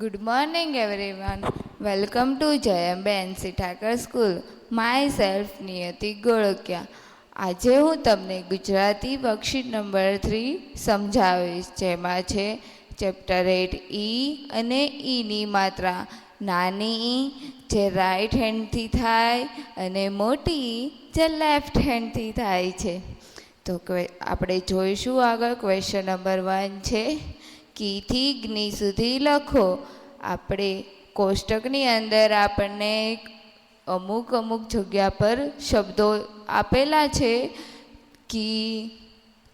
Good morning, everyone. Welcome to JMB NC Thacker School. Myself, નિયતિ ગોળકિયા. આજે હું તમને Gujarati worksheet number 3 સમજાવીશ, જેમાં છે ચેપ્ટર 8 ઈ અને ઈની માત્રા. નાની ઈ જે રાઈટ હેન્ડથી થાય અને મોટી ઈ જે લેફ્ટ હેન્ડથી થાય છે. તો આપણે જોઈશું આગળ. ક્વેશ્ચન નંબર 1 છે, કીથી જ્ઞી સુધી લખો. આપણે કોષ્ટકની અંદર આપણને અમુક જગ્યા પર શબ્દો આપેલા છે. કી,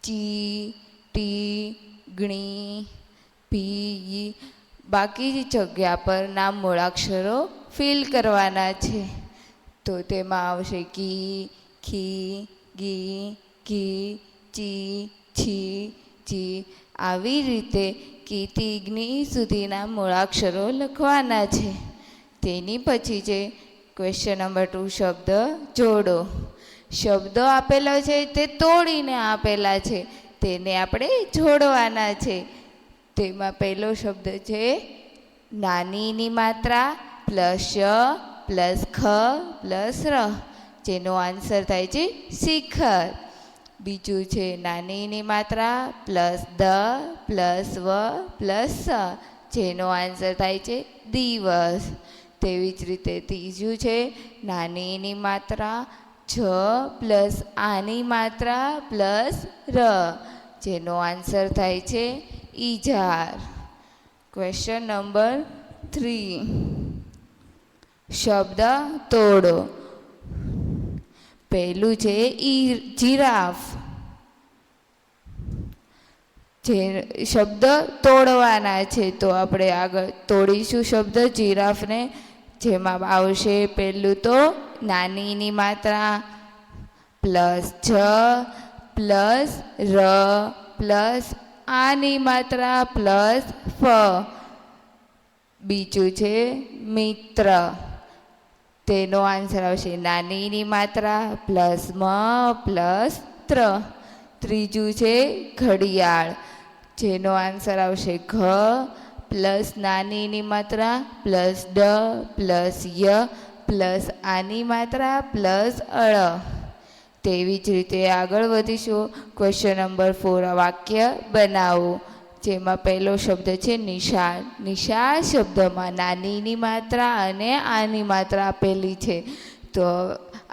ચી, ટી, જ્ઞી, પી. બાકી જગ્યા પર નામ મૂળાક્ષરો ફિલ કરવાના છે. તો તેમાં આવશે કી, ખી, ગી, ઘી, ચી, છી, જી. આવી રીતે કીથી જ્ઞી સુધીના મૂળાક્ષરો લખવાના છે. તેની પછી છે ક્વેશ્ચન નંબર 2, શબ્દ જોડો. શબ્દો આપેલો છે તે તોડીને આપેલા છે, તેને આપણે જોડવાના છે. તેમાં પહેલો શબ્દ છે નાનીની માત્રા પ્લસ શ પ્લસ ખ પ્લસ ર, જેનો આન્સર થાય છે શિખર. બીજું છે નાનીની માત્રા પ્લસ દ પ્લસ વ પ્લસ સ, જેનો આન્સર થાય છે દિવસ. તેવી જ રીતે ત્રીજું છે નાનીની માત્રા જ પ્લસ આની માત્રા પ્લસ ર, જેનો આન્સર થાય છે ઈજાર. ક્વેશ્ચન નંબર 3, શબ્દ તોડો. પહેલું છે જીરાફ. જે શબ્દ તોડવાના છે, તો આપણે આગળ તોડીશું શબ્દ જીરાફને. જેમાં આવશે પહેલું તો નાનીની માત્રા પ્લસ જ પ્લસ ર પ્લસ આની માત્રા પ્લસ ફ. બીજું છે મિત્ર, તેનો આન્સર આવશે નાનીની માત્રા પ્લસ મ પ્લસ ત્ર. ત્રીજું છે ઘડિયાળ, જેનો આન્સર આવશે ઘ પ્લસ નાનીની માત્રા પ્લસ ડ પ્લસ ય પ્લસ આની માત્રા પ્લસ અળ. તેવી જ રીતે આગળ વધીશું. ક્વેશ્ચન નંબર 4, વાક્ય બનાવો. જેમાં પહેલો શબ્દ છે નિશાળ. નિશાળ શબ્દમાં નાનીની માત્રા અને આની માત્રા આપેલી છે, તો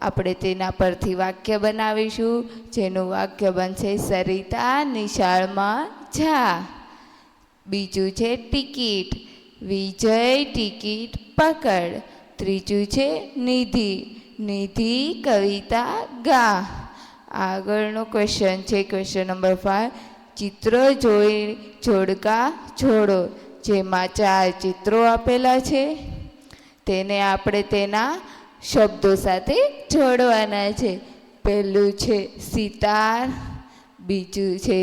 આપણે તેના પરથી વાક્ય બનાવીશું. જેનું વાક્ય બનશે સરિતા નિશાળમાં જા. બીજું છે ટિકિટ. વિજય ટિકિટ પકડ. ત્રીજું છે નિધિ. નિધિ કવિતા ગા. આગળનો ક્વેશ્ચન છે ક્વેશ્ચન નંબર 5, ચિત્રો જોઈ જોડકા જોડો. જેમાં 4 ચિત્રો આપેલા છે, તેને આપણે તેના શબ્દો સાથે જોડવાના છે. પહેલું છે સિતાર, બીજું છે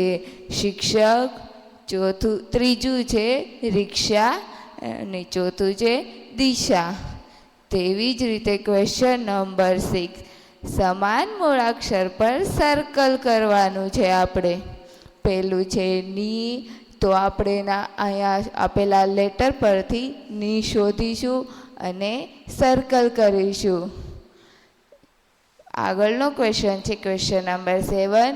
શિક્ષક, ત્રીજું છે રિક્ષા અને ચોથું છે દિશા. તેવી જ રીતે ક્વેશ્ચન નંબર 6, સમાન મૂળાક્ષર પર સર્કલ કરવાનું છે આપણે. પહેલું છે ની, તો આપણે અહીંયા આપેલા લેટર પરથી ની શોધીશું અને સર્કલ કરીશું. આગળનો ક્વેશ્ચન છે ક્વેશ્ચન નંબર 7,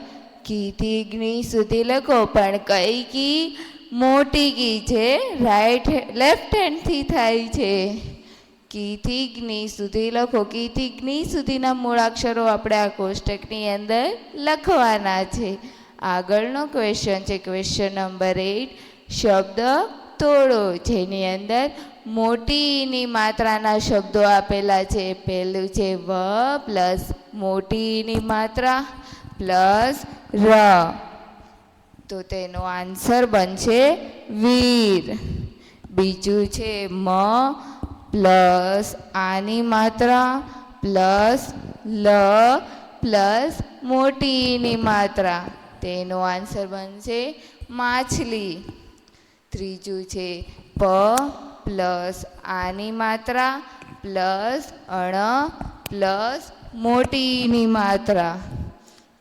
કીથી જ્ઞી સુધી લખો, પણ કઈ કી મોટી કી છે લેફ્ટ હેન્ડથી થાય છે. કીથી જ્ઞી સુધી લખો. કીથી જ્ઞી સુધીના મૂળાક્ષરો આપણે આ કોષ્ટકની અંદર લખવાના છે. આગળનો ક્વેશ્ચન છે ક્વેશ્ચન નંબર 8, શબ્દ તોડો. જેની અંદર મોટીની માત્રાના શબ્દો આપેલા છે. પહેલું છે વ પ્લસ મોટીની માત્રા પ્લસ ર, તો તેનો આન્સર બનશે વીર. બીજું છે મ પ્લસ આની માત્રા પ્લસ લ પ્લસ મોટીની માત્રા, તેનો આન્સર બનશે માછલી. ત્રીજું છે પ પ્લસ આની માત્રા પ્લસ અણ પ્લસ મોટીની માત્રા,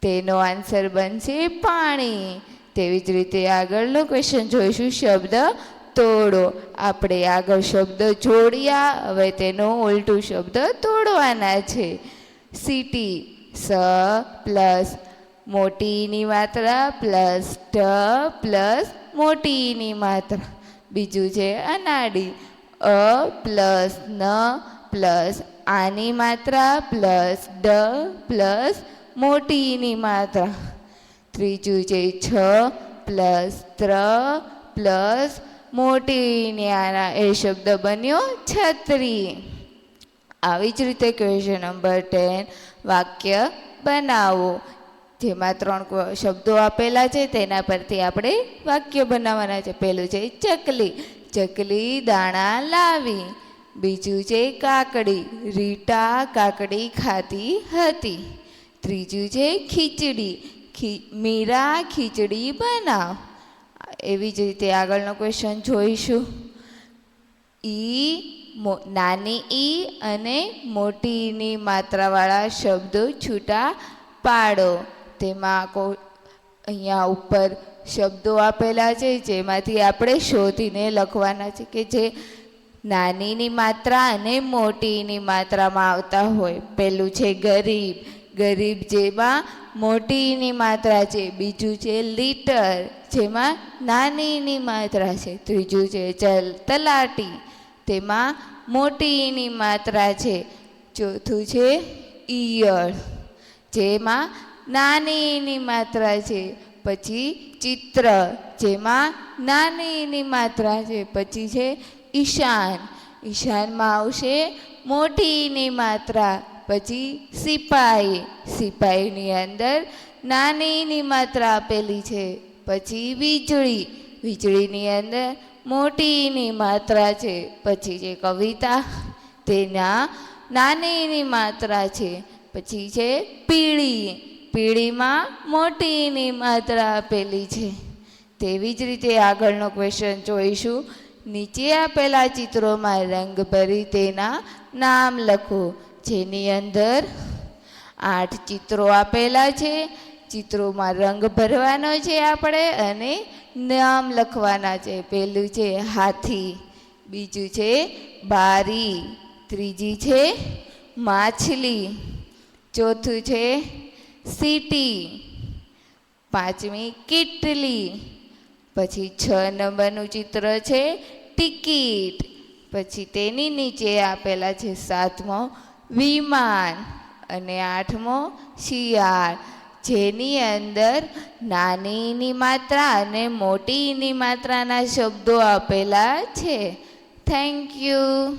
તેનો આન્સર બનશે પાણી. તેવી જ રીતે આગળનો ક્વેશ્ચન જોઈશું, શબ્દ તોડો. આપણે આગળ શબ્દ જોડ્યા, હવે તેનો ઉલટું શબ્દ તોડવાના છે. સિટી, સ પ્લસ મોટીની માત્રા પ્લસ ઢ પ્લસ મોટીની માત્રા. બીજું છે અનાડી, અ પ્લસ ન પ્લસ આની માત્રા પ્લસ ડ પ્લસ મોટીની માત્રા. ત્રીજું છે છ પ્લસ ત્ર પ્લસ મોટીની આના, એ શબ્દ બન્યો છત્રી. આવી જ રીતે ક્વેશ્ચન નંબર 10 વાક્ય બનાવો. જેમાં 3 શબ્દો આપેલા છે તેના પરથી આપણે વાક્ય બનાવવાના છે. પહેલું છે ચકલી, ચકલી દાણા લાવી. બીજું છે કાકડી, રીટા કાકડી ખાતી હતી. ત્રીજું છે ખીચડી, મીરા ખીચડી બનાવ. એવી જ રીતે આગળનો ક્વેશ્ચન જોઈશું. ઈ નાની ઈ અને મોટીની માત્રાવાળા શબ્દો છૂટા પાડો. તેમાં અહીંયા ઉપર શબ્દો આપેલા છે જેમાંથી આપણે શોધીને લખવાના છે કે જે નાનીની માત્રા અને મોટીની માત્રામાં આવતા હોય. પહેલું છે ગરીબ, ગરીબ જેમાં મોટીની માત્રા છે. બીજું છે લીટર, જેમાં નાનીની માત્રા છે. ત્રીજું છે તલાટી, તેમાં મોટીની માત્રા છે. ચોથું છે ઈયળ, જેમાં નાનીની માત્રા છે. પછી ચિત્ર, જેમાં નાનીની માત્રા છે. પછી છે ઈશાન, ઈશાનમાં આવશે મોટીની માત્રા. પછી સિપાઈ, સિપાઈની અંદર નાનીની માત્રા આપેલી છે. પછી વીજળી, વીજળીની અંદર મોટીની માત્રા છે. પછી છે કવિતા, તેના નાનીની માત્રા છે. પછી છે પીળી, પીળીમાં મોટીની માત્રા આપેલી છે. તેવી જ રીતે આગળનો ક્વેશ્ચન જોઈશું. નીચે આપેલા ચિત્રોમાં રંગ ભરી તેના નામ લખો. જેની અંદર 8 ચિત્રો આપેલા છે. ચિત્રોમાં રંગ ભરવાનો છે આપણે અને નામ લખવાના છે. પહેલું છે હાથી, બીજું છે બારી, ત્રીજી છે માછલી, ચોથું છે સીટી, પાંચમી કીટલી. પછી 6 નંબરનું ચિત્ર છે ટિકિટ. પછી તેની નીચે આપેલા છે 7મો વિમાન અને 8મો શિયાળ. જેની અંદર નાનીની માત્રા અને મોટીની માત્રાના શબ્દો આપેલા છે. Thank you.